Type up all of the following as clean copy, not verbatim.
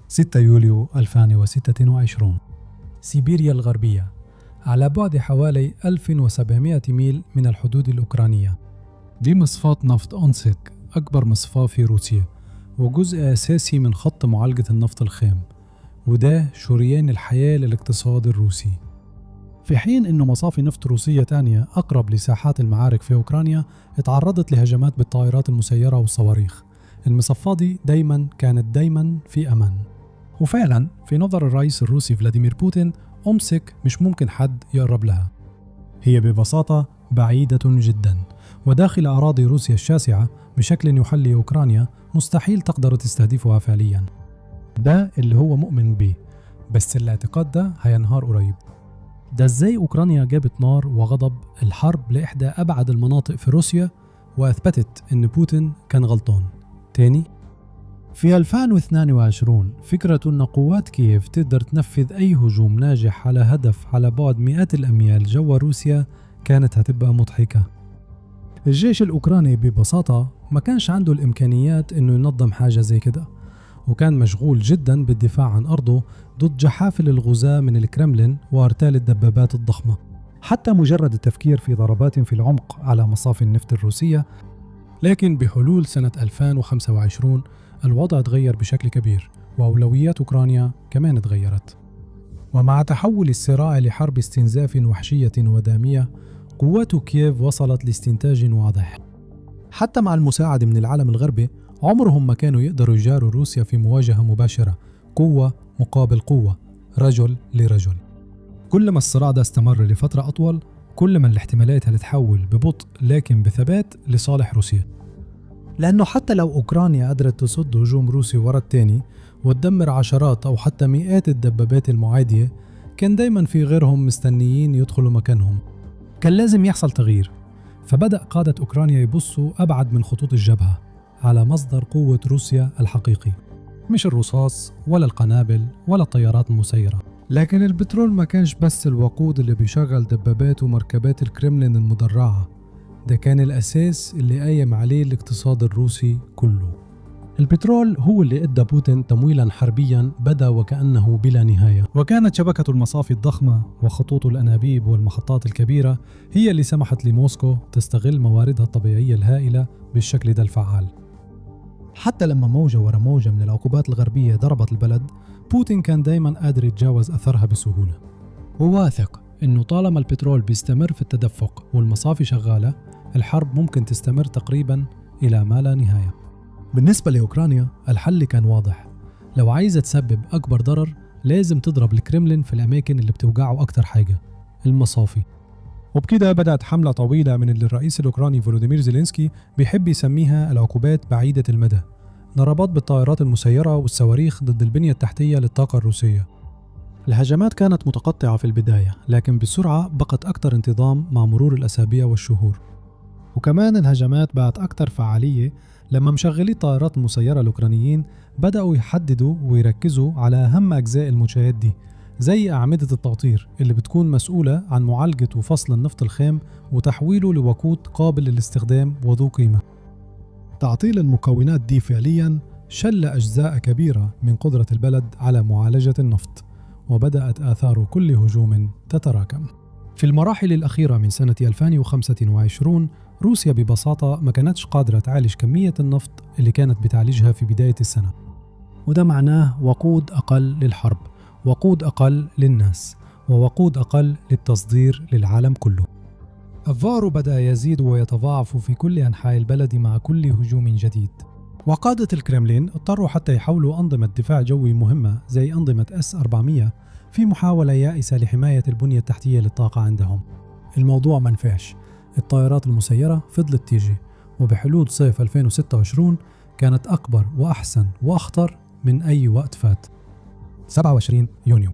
6 يوليو 2026. سيبيريا الغربية على بعد حوالي 1700 ميل من الحدود الأوكرانية. دي مصفاة نفط أونسك، أكبر مصفاة في روسيا وجزء أساسي من خط معالجة النفط الخام، وده شريان الحياة للاقتصاد الروسي. في حين أنه مصافي نفط روسية تانية أقرب لساحات المعارك في أوكرانيا اتعرضت لهجمات بالطائرات المسيرة والصواريخ، المصفاة دي كانت دايما في أمان. وفعلا في نظر الرئيس الروسي فلاديمير بوتين، أومسك مش ممكن حد يقرب لها. هي ببساطة بعيدة جدا وداخل أراضي روسيا الشاسعة بشكل يحلي أوكرانيا مستحيل تقدر تستهدفها فعليا. ده اللي هو مؤمن به، بس الاعتقاد ده هينهار قريب. ده ازاي أوكرانيا جابت نار وغضب الحرب لإحدى أبعد المناطق في روسيا وأثبتت إن بوتين كان غلطان. تاني، في 2022 فكرة أن قوات كييف تقدر تنفذ أي هجوم ناجح على هدف على بعد مئات الأميال جوا روسيا كانت هتبقى مضحكة. الجيش الأوكراني ببساطة ما كانش عنده الإمكانيات إنه ينظم حاجة زي كده، وكان مشغول جدا بالدفاع عن أرضه ضد جحافل الغزاة من الكرملين وأرتال الدبابات الضخمة. حتى مجرد التفكير في ضربات في العمق على مصافي النفط الروسية. لكن بحلول سنة 2025 الوضع تغير بشكل كبير، وأولويات أوكرانيا كمان تغيرت. ومع تحول الصراع لحرب استنزاف وحشية ودامية، قوات كييف وصلت لاستنتاج واضح. حتى مع المساعدة من العالم الغربي عمرهم ما كانوا يقدروا يجاروا روسيا في مواجهة مباشرة، قوة مقابل قوة، رجل لرجل. كل ما الصراع ده استمر لفترة أطول، كل ما الاحتمالات هتتحول ببطء لكن بثبات لصالح روسيا. لأنه حتى لو أوكرانيا قدرت تصد هجوم روسي ورا التاني وتدمر عشرات أو حتى مئات الدبابات المعادية، كان دايما في غيرهم مستنيين يدخلوا مكانهم. كان لازم يحصل تغيير، فبدأ قادة أوكرانيا يبصوا أبعد من خطوط الجبهة على مصدر قوة روسيا الحقيقي، مش الرصاص ولا القنابل ولا الطيارات المسيرة. لكن البترول ما كانش بس الوقود اللي بيشغل دبابات ومركبات الكرملين المدرعة، ده كان الأساس اللي قايم عليه الاقتصاد الروسي كله. البترول هو اللي ادى بوتين تمويلا حربيا بدا وكأنه بلا نهاية، وكانت شبكة المصافي الضخمة وخطوط الأنابيب والمحطات الكبيرة هي اللي سمحت لموسكو تستغل مواردها الطبيعية الهائلة بالشكل ده الفعال. حتى لما موجة ورا موجة من العقوبات الغربية ضربت البلد، بوتين كان دايما قادر يتجاوز أثرها بسهولة، وواثق إنه طالما البترول بيستمر في التدفق والمصافي شغالة، الحرب ممكن تستمر تقريبا إلى ما لا نهاية. بالنسبة لأوكرانيا الحل كان واضح، لو عايزة تسبب أكبر ضرر لازم تضرب الكرملين في الأماكن اللي بتوجعه أكتر حاجة، المصافي. وبكده بدأت حملة طويلة من اللي الرئيس الأوكراني فولوديمير زيلينسكي بيحب يسميها العقوبات بعيدة المدى، ضربات بالطائرات المسيرة والصواريخ ضد البنية التحتية للطاقة الروسية. الهجمات كانت متقطعة في البداية، لكن بسرعة بقت أكثر انتظام مع مرور الأسابيع والشهور. وكمان الهجمات بقت أكثر فعالية لما مشغلي الطائرات المسيرة الأوكرانيين بدأوا يحددوا ويركزوا على أهم أجزاء المنشآت دي، زي أعمدة التقطير اللي بتكون مسؤولة عن معالجة وفصل النفط الخام وتحويله لوقود قابل للاستخدام وذو قيمة. تعطيل المكونات دي فعلياً شل أجزاء كبيرة من قدرة البلد على معالجة النفط، وبدأت آثار كل هجوم تتراكم. في المراحل الأخيرة من سنة 2025 روسيا ببساطة ما كانتش قادرة تعالج كمية النفط اللي كانت بتعالجها في بداية السنة، وده معناه وقود أقل للحرب، وقود أقل للناس، ووقود أقل للتصدير للعالم كله. الضرر بدأ يزيد ويتضاعف في كل أنحاء البلد مع كل هجوم جديد، وقادة الكرملين اضطروا حتى يحولوا أنظمة دفاع جوي مهمة زي أنظمة S-400 في محاولة يائسة لحماية البنية التحتية للطاقة عندهم. الموضوع منفعش، الطائرات المسيرة فضلت تيجي، وبحلول صيف 2026 كانت أكبر وأحسن وأخطر من أي وقت فات. 27 يونيو.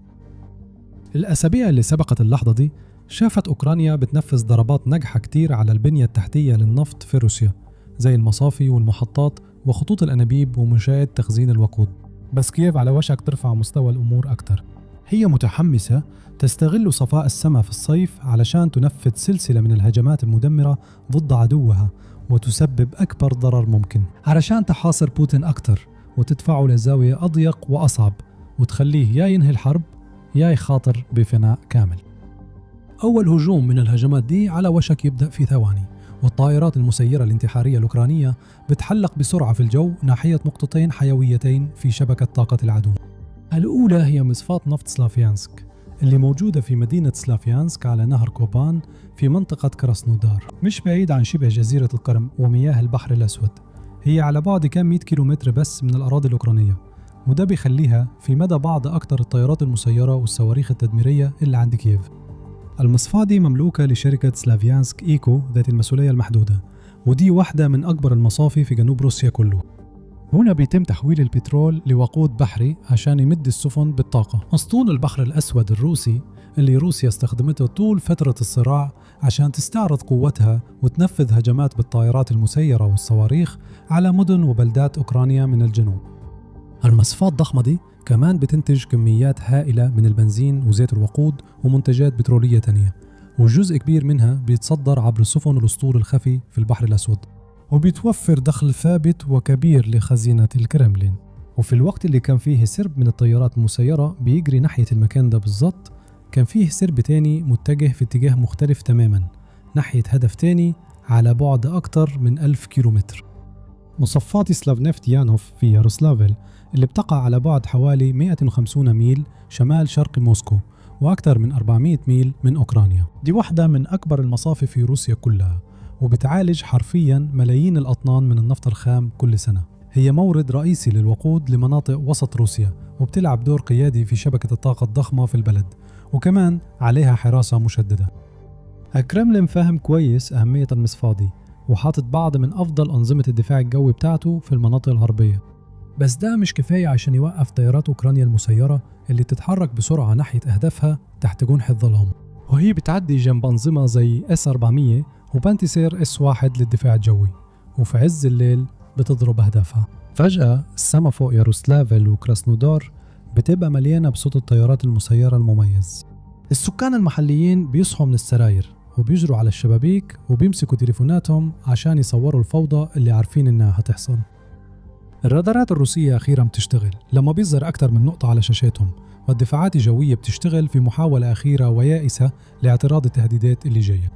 الأسابيع اللي سبقت اللحظة دي شافت أوكرانيا بتنفذ ضربات ناجحة كتير على البنية التحتية للنفط في روسيا، زي المصافي والمحطات وخطوط الأنابيب ومنشآت تخزين الوقود. بس كييف على وشك ترفع مستوى الأمور أكتر. هي متحمسة تستغل صفاء السماء في الصيف علشان تنفذ سلسلة من الهجمات المدمرة ضد عدوها وتسبب أكبر ضرر ممكن علشان تحاصر بوتين أكتر وتدفعه لزاوية أضيق وأصعب، وتخليه يا ينهي الحرب يا يخاطر بفناء كامل. أول هجوم من الهجمات دي على وشك يبدأ في ثواني، والطائرات المسيرة الانتحارية الأوكرانية بتحلق بسرعة في الجو ناحية نقطتين حيويتين في شبكة طاقة العدو. الأولى هي مصفاة نفط سلافيانسك اللي موجودة في مدينة سلافيانسك على نهر كوبان في منطقة كراسنودار، مش بعيد عن شبه جزيرة القرم ومياه البحر الأسود. هي على بعد كم 100 كيلومتر بس من الأراضي الأوكرانية، وده بيخليها في مدى بعض أكتر الطائرات المسيرة والصواريخ التدميرية اللي عند كييف. المصفاة دي مملوكة لشركة سلافيانسك إيكو ذات المسؤولية المحدودة، ودي واحدة من أكبر المصافي في جنوب روسيا كله. هنا بيتم تحويل البترول لوقود بحري عشان يمد السفن بالطاقة. أسطول البحر الأسود الروسي اللي روسيا استخدمته طول فترة الصراع عشان تستعرض قوتها وتنفذ هجمات بالطائرات المسيرة والصواريخ على مدن وبلدات أوكرانيا من الجنوب. المصفاة الضخمة دي كمان بتنتج كميات هائلة من البنزين وزيت الوقود ومنتجات بترولية تانية، وجزء كبير منها بيتصدر عبر سفن الأسطول الخفي في البحر الأسود، وبيتوفر دخل ثابت وكبير لخزينة الكرملين. وفي الوقت اللي كان فيه سرب من الطيارات المسيرة بيجري ناحية المكان ده بالضبط، كان فيه سرب تاني متجه في اتجاه مختلف تماما ناحية هدف تاني على بعد أكتر من 1000 كيلومتر. مصفاة سلافنفت يانوف في ياروسلافل اللي بتقع على بعد حوالي 150 ميل شمال شرق موسكو وأكثر من 400 ميل من أوكرانيا. دي واحدة من أكبر المصافي في روسيا كلها، وبتعالج حرفياً ملايين الأطنان من النفط الخام كل سنة. هي مورد رئيسي للوقود لمناطق وسط روسيا، وبتلعب دور قيادي في شبكة الطاقة الضخمة في البلد، وكمان عليها حراسة مشددة. الكرملين فاهم كويس أهمية المصفاة دي، وحاطط بعض من أفضل أنظمة الدفاع الجوي بتاعته في المناطق الغربية. بس ده مش كفاية عشان يوقف طيارات أوكرانيا المسيرة اللي تتحرك بسرعة ناحية أهدافها تحت جنح الظلام، وهي بتعدي جنب أنظمة زي S-400 وبانتيسير S-1 للدفاع الجوي، وفي عز الليل بتضرب أهدافها. فجأة السما فوق ياروسلافل وكراسنودار بتبقى مليانة بصوت الطيارات المسيرة المميز. السكان المحليين بيصحوا من السراير وبيجروا على الشبابيك وبيمسكوا تليفوناتهم عشان يصوروا الفوضى اللي عارفين إنها هتحصل. الرادارات الروسية أخيراً بتشتغل لما بيظهر أكتر من نقطة على شاشاتهم، والدفاعات الجوية بتشتغل في محاولة أخيرة ويائسة لاعتراض التهديدات اللي جاية.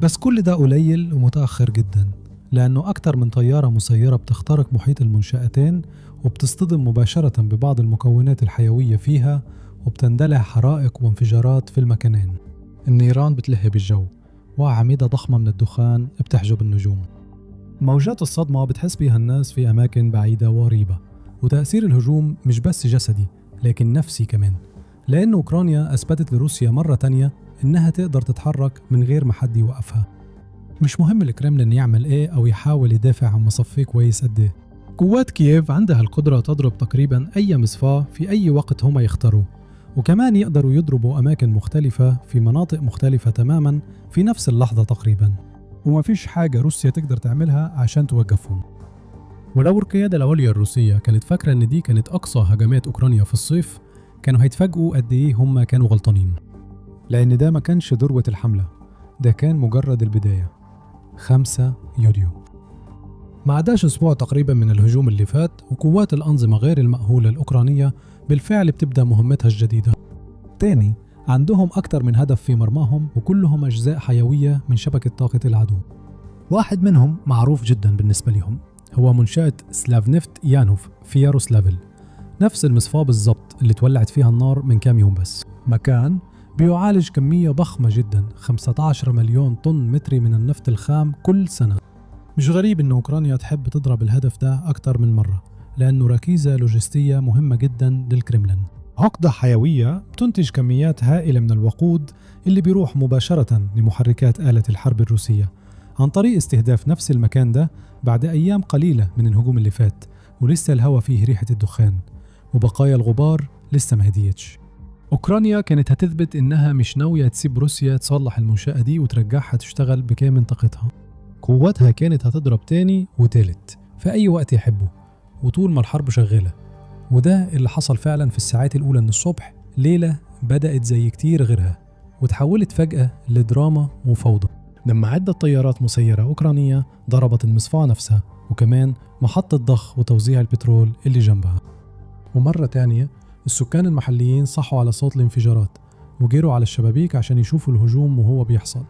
بس كل ده قليل ومتأخر جداً، لأنه أكتر من طيارة مسيرة بتخترق محيط المنشأتين وبتصطدم مباشرة ببعض المكونات الحيوية فيها، وبتندلع حرائق وانفجارات في المكانين. النيران بتلهب الجو، وأعمدة ضخمة من الدخان بتحجب النجوم. موجات الصدمة بتحس بيها الناس في أماكن بعيدة وغريبة، وتأثير الهجوم مش بس جسدي لكن نفسي كمان، لأن أوكرانيا أثبتت لروسيا مرة تانية إنها تقدر تتحرك من غير ما حد يوقفها. مش مهم الكرملين يعمل إيه أو يحاول يدافع عن مصفيه كويس قد إيه، قوات كييف عندها القدرة تضرب تقريبا أي مصفاة في أي وقت هما يختاروا، وكمان يقدروا يضربوا أماكن مختلفة في مناطق مختلفة تماما في نفس اللحظة تقريبا، وما فيش حاجة روسيا تقدر تعملها عشان توقفهم. ولو القيادة العليا الروسية كانت فاكرة إن دي كانت أقصى هجمات أوكرانيا في الصيف، كانوا هيتفاجئوا قد إيه هم كانوا غلطانين، لأن ده ما كانش ذروة الحملة، ده كان مجرد البداية. 5 يوليو ما عداش أسبوع تقريبا من الهجوم اللي فات، وقوات الأنظمة غير المأهولة الأوكرانية بالفعل بتبدأ مهمتها الجديدة. تاني عندهم أكتر من هدف في مرماهم، وكلهم أجزاء حيوية من شبكة طاقة العدو. واحد منهم معروف جدا بالنسبة لهم، هو منشأة سلافنفت يانوف في ياروسلافل، نفس المصفاة بالضبط اللي تولعت فيها النار من كام يوم بس. مكان بيعالج كمية ضخمة جدا، 15 مليون طن متري من النفط الخام كل سنة. مش غريب إن أوكرانيا تحب تضرب الهدف ده أكتر من مرة، لأنه ركيزة لوجستية مهمة جدا للكرملين. عقدة حيوية بتنتج كميات هائلة من الوقود اللي بيروح مباشرة لمحركات آلة الحرب الروسية عن طريق استهداف نفس المكان ده بعد أيام قليلة من الهجوم اللي فات، ولسه الهواء فيه ريحة الدخان وبقايا الغبار لسه ما هديتش. أوكرانيا كانت هتثبت إنها مش ناوية تسيب روسيا تصلح المنشأة دي وترجعها تشتغل بكامل طاقتها. قواتها كانت هتضرب تاني وتالت في أي وقت يحبوا وطول ما الحرب شغالة، وده اللي حصل فعلا في الساعات الأولى من الصبح. ليلة بدأت زي كتير غيرها وتحولت فجأة لدراما وفوضى، لما عدة طيارات مسيرة أوكرانية ضربت المصفاة نفسها وكمان محطة ضخ وتوزيع البترول اللي جنبها. ومرة تانية السكان المحليين صحوا على صوت الانفجارات وجروا على الشبابيك عشان يشوفوا الهجوم وهو بيحصل.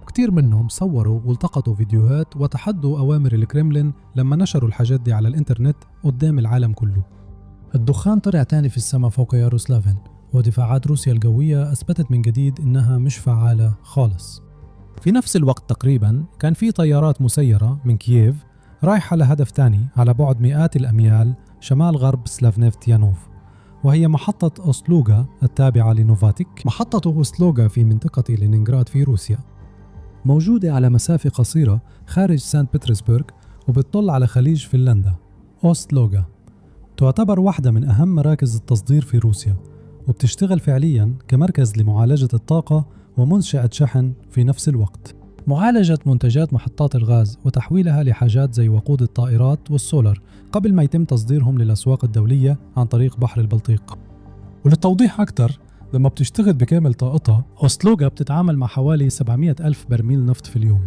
كتير منهم صوروا والتقطوا فيديوهات وتحدوا أوامر الكريملين لما نشروا الحاجات دي على الإنترنت قدام العالم كله. الدخان طلع تاني في السماء فوق ياروسلافن، ودفاعات روسيا الجوية أثبتت من جديد إنها مش فعالة خالص. في نفس الوقت تقريبا كان في طيارات مسيرة من كييف رايحة لهدف تاني على بعد مئات الأميال شمال غرب سلافنيفتيانوف، وهي محطة أوسلوغا التابعة لنوفاتيك. محطة أوسلوغا في منطقة لينينغراد في روسيا، موجودة على مسافة قصيرة خارج سانت بطرسبرغ وبتطل على خليج فنلندا. أوسلوغا تعتبر واحدة من أهم مراكز التصدير في روسيا، وبتشتغل فعلياً كمركز لمعالجة الطاقة ومنشأة شحن في نفس الوقت. معالجة منتجات محطات الغاز وتحويلها لحاجات زي وقود الطائرات والسولر قبل ما يتم تصديرهم للأسواق الدولية عن طريق بحر البلطيق. وللتوضيح أكثر، لما بتشتغل بكامل طاقتها، أوسلوغا بتتعامل مع حوالي 700 ألف برميل نفط في اليوم،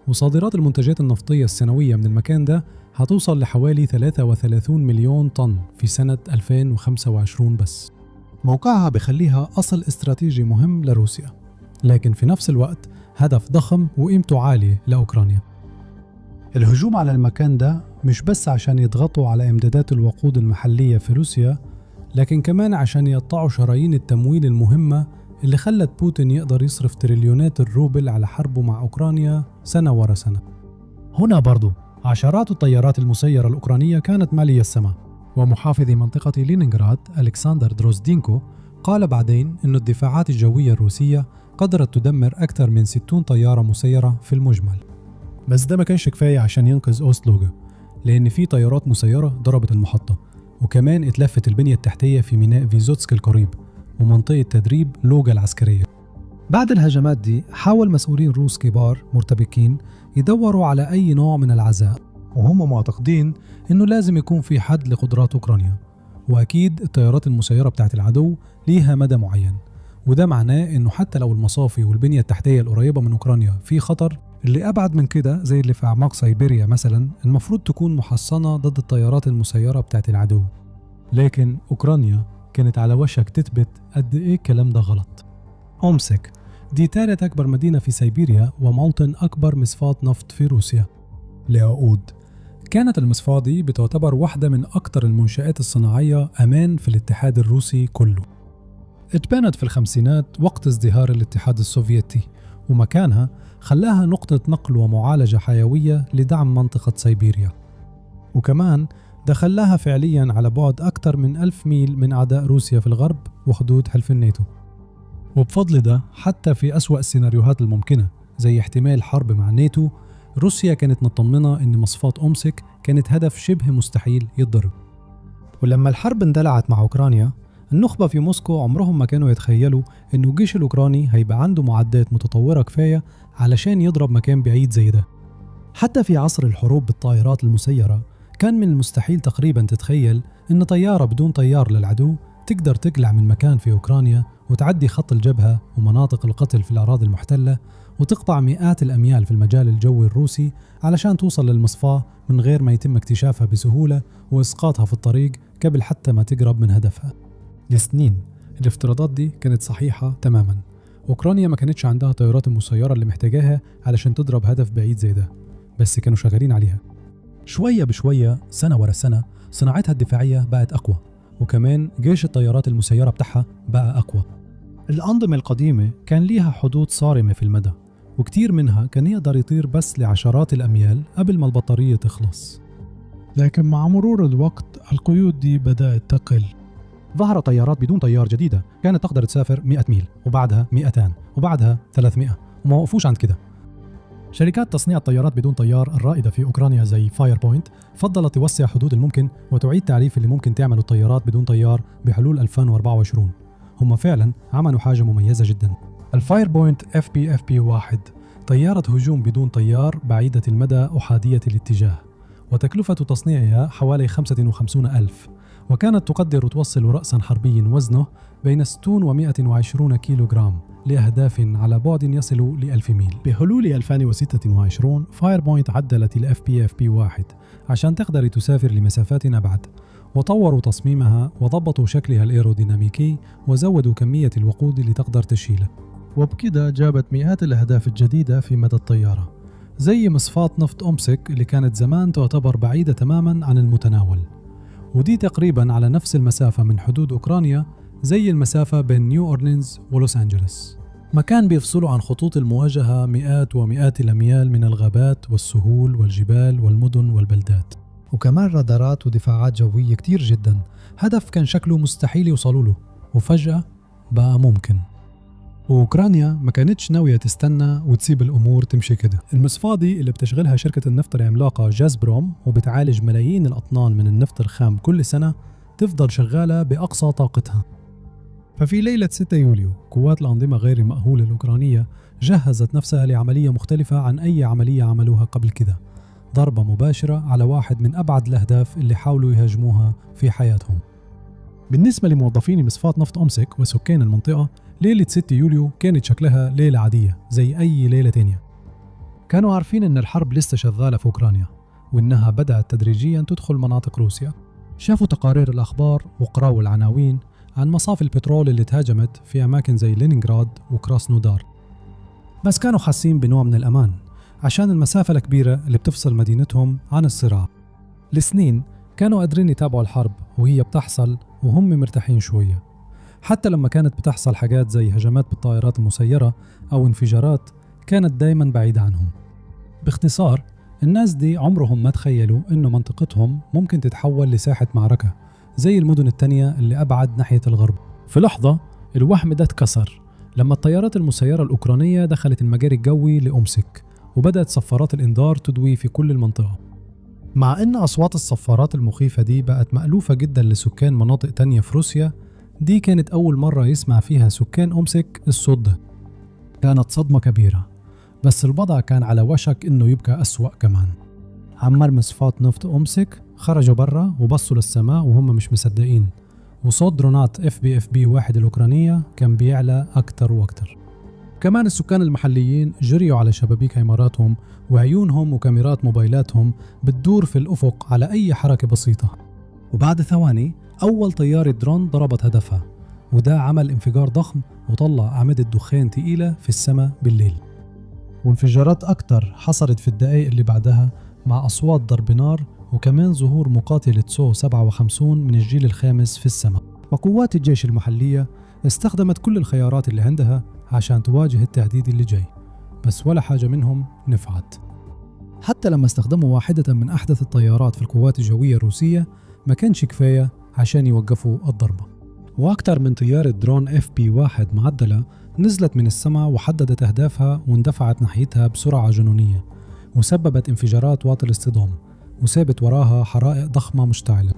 وصادرات المنتجات النفطية السنوية من المكان ده هتوصل لحوالي 33 مليون طن في سنة 2025 بس. موقعها بخليها أصل استراتيجي مهم لروسيا، لكن في نفس الوقت هدف ضخم وقيمته عالية لأوكرانيا. الهجوم على المكان ده مش بس عشان يضغطوا على إمدادات الوقود المحلية في روسيا، لكن كمان عشان يقطعوا شرايين التمويل المهمة اللي خلت بوتين يقدر يصرف تريليونات الروبل على حربه مع أوكرانيا سنة ورا سنة. هنا برضو عشرات الطيارات المسيرة الأوكرانية كانت مالية السماء، ومحافظ منطقة لينينغراد ألكسندر دروزدينكو قال بعدين إن الدفاعات الجوية الروسية قدرت تدمر أكثر من 60 طيارة مسيرة في المجمل. بس ده ما كانش كفاية عشان ينقذ أوسلوغا، لأن في طيارات مسيرة ضربت المحطة، وكمان اتلفت البنية التحتية في ميناء فيزوتسك القريب ومنطقة تدريب لوغا العسكرية. بعد الهجمات دي حاول مسؤولين روس كبار مرتبكين يدوروا على أي نوع من العزاء، وهم معتقدين إنه لازم يكون في حد لقدرات أوكرانيا، وأكيد الطيارات المسيرة بتاعت العدو ليها مدى معين، وده معناه إنه حتى لو المصافي والبنية التحتية القريبة من أوكرانيا في خطر، اللي أبعد من كده زي اللي في أعماق سيبيريا مثلا المفروض تكون محصنة ضد الطيارات المسيرة بتاعت العدو. لكن أوكرانيا كانت على وشك تثبت قد إيه الكلام ده غلط. أومسك دي ثالث أكبر مدينة في سيبيريا وموطن أكبر مصفاة نفط في روسيا لعقود. كانت المصفاة دي بتعتبر واحدة من أكثر المنشآت الصناعية أمان في الاتحاد الروسي كله. اتبنت في الخمسينات وقت ازدهار الاتحاد السوفيتي، ومكانها خلاها نقطة نقل ومعالجة حيوية لدعم منطقة سيبيريا، وكمان دخلها فعليا على بعد أكثر من 1000 ميل من أعداء روسيا في الغرب وحدود حلف الناتو. وبفضل ده حتى في أسوأ السيناريوهات الممكنة زي احتمال حرب مع الناتو، روسيا كانت مطمنة إن مصفاة أومسك كانت هدف شبه مستحيل يتضرب. ولما الحرب اندلعت مع أوكرانيا، النخبة في موسكو عمرهم ما كانوا يتخيلوا إنه الجيش الأوكراني هيبقى عنده معدات متطورة كفاية علشان يضرب مكان بعيد زي ده. حتى في عصر الحروب بالطائرات المسيرة كان من المستحيل تقريبا تتخيل إن طيارة بدون طيار للعدو تقدر تقلع من مكان في أوكرانيا وتعدي خط الجبهة ومناطق القتل في الأراضي المحتلة وتقطع مئات الأميال في المجال الجوي الروسي علشان توصل للمصفاة من غير ما يتم اكتشافها بسهولة وإسقاطها في الطريق قبل حتى ما تقرب من هدفها. لسنين الافتراضات دي كانت صحيحة تماما. أوكرانيا ما كانتش عندها طيارات المسيرة اللي محتاجاها علشان تضرب هدف بعيد زي ده، بس كانوا شغالين عليها. شوية بشوية سنة ورا سنة صناعتها الدفاعية بقت أقوى، وكمان جيش الطيارات المسيرة بتاعها بقى أقوى. الأنظمة القديمة كان ليها حدود صارمة في المدى، وكتير منها كان يقدر يطير بس لعشرات الأميال قبل ما البطارية تخلص. لكن مع مرور الوقت القيود دي بدأت تقل. ظهرت طيارات بدون طيار جديدة كانت تقدر تسافر 100 ميل، وبعدها 200، وبعدها 300، وما وقفوش عند كده. شركات تصنيع الطيارات بدون طيار الرائدة في أوكرانيا زي فاير بوينت فضلت توسع حدود الممكن وتعيد تعريف اللي ممكن تعمله الطيارات بدون طيار بحلول 2024. هم فعلا عملوا حاجة مميزة جدا. الفاير بوينت FPFP-1 طيارة هجوم بدون طيار بعيدة المدى أحادية الاتجاه، وتكلفة تصنيعها حوالي 55,000، وكانت تقدر توصل رأسا حربي وزنه بين 60 و 120 كيلوغرام لأهداف على بعد يصل ل1000 ميل. بحلول 2026 فايربوينت عدلت ال FPFP-1 عشان تقدر تسافر لمسافات أبعد، وطوروا تصميمها وضبطوا شكلها الإيروديناميكي وزودوا كمية الوقود اللي تقدر تشيله، وبكده جابت مئات الأهداف الجديدة في مدى الطيارة، زي مصفاة نفط أمسك اللي كانت زمان تعتبر بعيدة تماماً عن المتناول، ودي تقريباً على نفس المسافة من حدود أوكرانيا زي المسافة بين نيو أورلينز ولوس أنجلوس. مكان بيفصلوا عن خطوط المواجهة مئات ومئات الأميال من الغابات والسهول والجبال والمدن والبلدات، وكمان رادارات ودفاعات جوية كتير جدا. هدف كان شكله مستحيل يوصلوا له وفجأة بقى ممكن. وأوكرانيا ما كانتش ناوية تستنى وتسيب الأمور تمشي كده. المصفاة دي اللي بتشغلها شركة النفط العملاقة جازبروم وبتعالج ملايين الأطنان من النفط الخام كل سنة، تفضل شغالة بأقصى طاقتها. ففي ليلة 6 يوليو قوات الأنظمة غير المأهولة الأوكرانية جهزت نفسها لعملية مختلفة عن أي عملية عملوها قبل كده، ضربة مباشرة على واحد من أبعد الأهداف اللي حاولوا يهاجموها في حياتهم. بالنسبة لموظفين مصفاة نفط أمسك وسكان المنطقة، ليلة 6 يوليو كانت شكلها ليلة عادية زي أي ليلة تانية. كانوا عارفين إن الحرب لسه شغالة في أوكرانيا وإنها بدأت تدريجيا تدخل مناطق روسيا. شافوا تقارير الأخبار وقرأوا العناوين عن مصافي البترول اللي تهاجمت في أماكن زي لينينغراد وكراسنودار، بس كانوا حاسين بنوع من الأمان عشان المسافة الكبيرة اللي بتفصل مدينتهم عن الصراع. لسنين كانوا قادرين يتابعوا الحرب وهي بتحصل وهم مرتاحين شوية، حتى لما كانت بتحصل حاجات زي هجمات بالطائرات المسيرة أو انفجارات كانت دايما بعيدة عنهم. باختصار، الناس دي عمرهم ما تخيلوا إنه منطقتهم ممكن تتحول لساحة معركة زي المدن التانية اللي أبعد ناحية الغرب. في لحظة الوهم ده اتكسر لما الطيارات المسيرة الأوكرانية دخلت المجاري الجوي لأمسك وبدأت صفارات الإنذار تدوي في كل المنطقة. مع إن أصوات الصفارات المخيفة دي بقت مألوفة جدا لسكان مناطق تانية في روسيا، دي كانت أول مرة يسمع فيها سكان أمسك الصوت ده. كانت صدمة كبيرة، بس الوضع كان على وشك إنه يبقى أسوأ كمان. عمال مصفاة نفط أمسك خرجوا برا وبصوا للسماء وهم مش مصدقين، وصوت درونات FPFP-1 الأوكرانية كان بيعلى أكتر وأكتر. كمان السكان المحليين جريوا على شبابيك عماراتهم وعيونهم وكاميرات موبايلاتهم بتدور في الأفق على أي حركة بسيطة. وبعد ثواني أول طيارة درون ضربت هدفها، وده عمل انفجار ضخم وطلع أعمدة دخان تقيلة في السماء بالليل. وانفجارات أكتر حصلت في الدقائق اللي بعدها مع أصوات ضرب نار وكمان ظهور مقاتلة سو 57 من الجيل الخامس في السماء. وقوات الجيش المحلية استخدمت كل الخيارات اللي عندها عشان تواجه التهديد اللي جاي، بس ولا حاجة منهم نفعت. حتى لما استخدموا واحدة من أحدث الطيارات في القوات الجوية الروسية ما كانش كفاية عشان يوقفوا الضربة. وأكثر من طيارة درون FP-1 معدلة نزلت من السماء وحددت أهدافها واندفعت ناحيتها بسرعة جنونية، وسببت انفجارات واطي الاصطدام وسابت وراها حرائق ضخمة مشتعلة.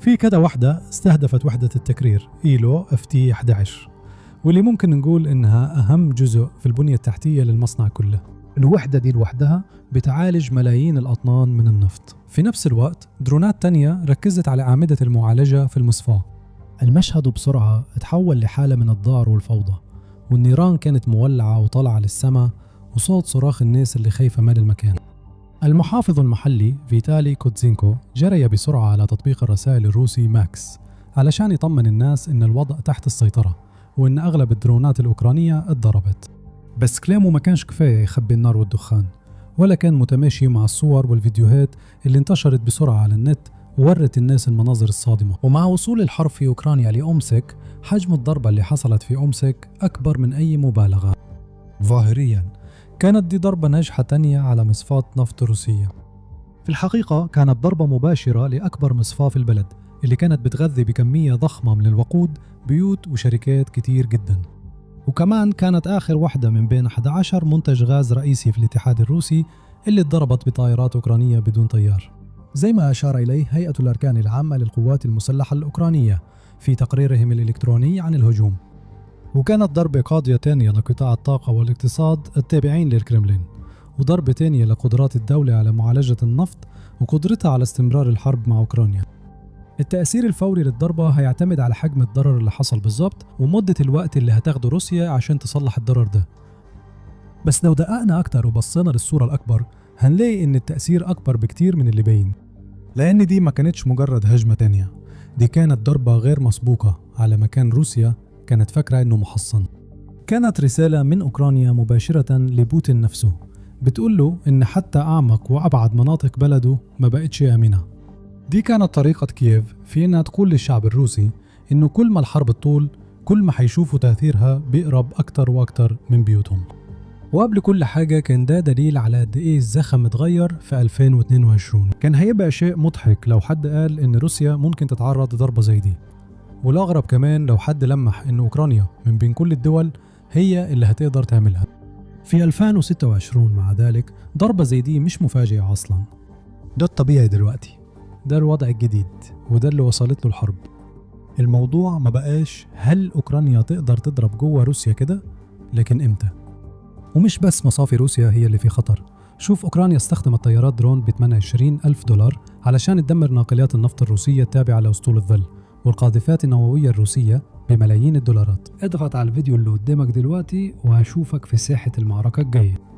في كذا وحدة استهدفت وحدة التكرير إيلو FT-11، واللي ممكن نقول إنها أهم جزء في البنية التحتية للمصنع كله. الوحدة دي لوحدها بتعالج ملايين الأطنان من النفط. في نفس الوقت درونات تانية ركزت على أعمدة المعالجة في المصفاة. المشهد بسرعة اتحول لحالة من الذعر والفوضى، والنيران كانت مولعة وطالعة للسماء وصوت صراخ الناس اللي خايفة مال المكان. المحافظ المحلي فيتالي كوتزينكو جري بسرعة على تطبيق الرسائل الروسي ماكس علشان يطمن الناس إن الوضع تحت السيطرة وإن أغلب الدرونات الأوكرانية اتضربت. بس كلامه ما كانش كفاية يخبي النار والدخان، ولا كان متماشي مع الصور والفيديوهات اللي انتشرت بسرعة على النت وورت الناس المناظر الصادمة. ومع وصول الحرب في أوكرانيا لأمسك، حجم الضربة اللي حصلت في أمسك أكبر من أي مبالغة. ظاهرياً كانت دي ضربة ناجحة تانية على مصفاة نفط روسية. في الحقيقة كانت ضربة مباشرة لأكبر مصفاة في البلد اللي كانت بتغذي بكمية ضخمة من الوقود بيوت وشركات كتير جداً، وكمان كانت آخر واحدة من بين 11 منتج غاز رئيسي في الاتحاد الروسي اللي اتضربت بطائرات أوكرانية بدون طيار، زي ما أشار إليه هيئة الأركان العامة للقوات المسلحة الأوكرانية في تقريرهم الإلكتروني عن الهجوم. وكانت ضربة قاضية تانية لقطاع الطاقة والاقتصاد التابعين للكرملين، وضربة تانية لقدرات الدولة على معالجة النفط وقدرتها على استمرار الحرب مع أوكرانيا. التأثير الفوري للضربة هيعتمد على حجم الضرر اللي حصل بالظبط ومدة الوقت اللي هتاخده روسيا عشان تصلح الضرر ده. بس لو دققنا أكتر وبصينا للصورة الأكبر هنلاقي إن التأثير أكبر بكتير من اللي باين، لأن دي ما كانتش مجرد هجمة تانية، دي كانت ضربة غير مسبوقة على مكان روسيا كانت فاكرة إنه محصن. كانت رسالة من أوكرانيا مباشرة لبوتين نفسه بتقول له إن حتى أعمق وأبعد مناطق بلده ما بقتش آمنة. دي كانت طريقة كييف في إنها تقول للشعب الروسي إنه كل ما الحرب تطول كل ما حيشوفوا تأثيرها بيقرب أكتر وأكتر من بيوتهم. وقبل كل حاجة كان ده دليل على قد إيه الزخم اتغير في 2022. كان هيبقى شيء مضحك لو حد قال إن روسيا ممكن تتعرض لضربة زي دي، والأغرب كمان لو حد لمح إن أوكرانيا من بين كل الدول هي اللي هتقدر تعملها. في 2026 مع ذلك ضربة زي دي مش مفاجئة أصلا، ده الطبيعي دلوقتي، ده الوضع الجديد وده اللي وصلت له الحرب. الموضوع ما بقاش هل أوكرانيا تقدر تضرب جوه روسيا كده، لكن إمتى؟ ومش بس مصافي روسيا هي اللي في خطر. شوف أوكرانيا استخدمت طيارات درون ب 28,000 دولار علشان تدمر ناقلات النفط الروسية التابعة لأسطول الظل، والقاذفات النووية الروسية بملايين الدولارات. اضغط على الفيديو اللي قدامك دلوقتي وهشوفك في ساحة المعركة الجاية.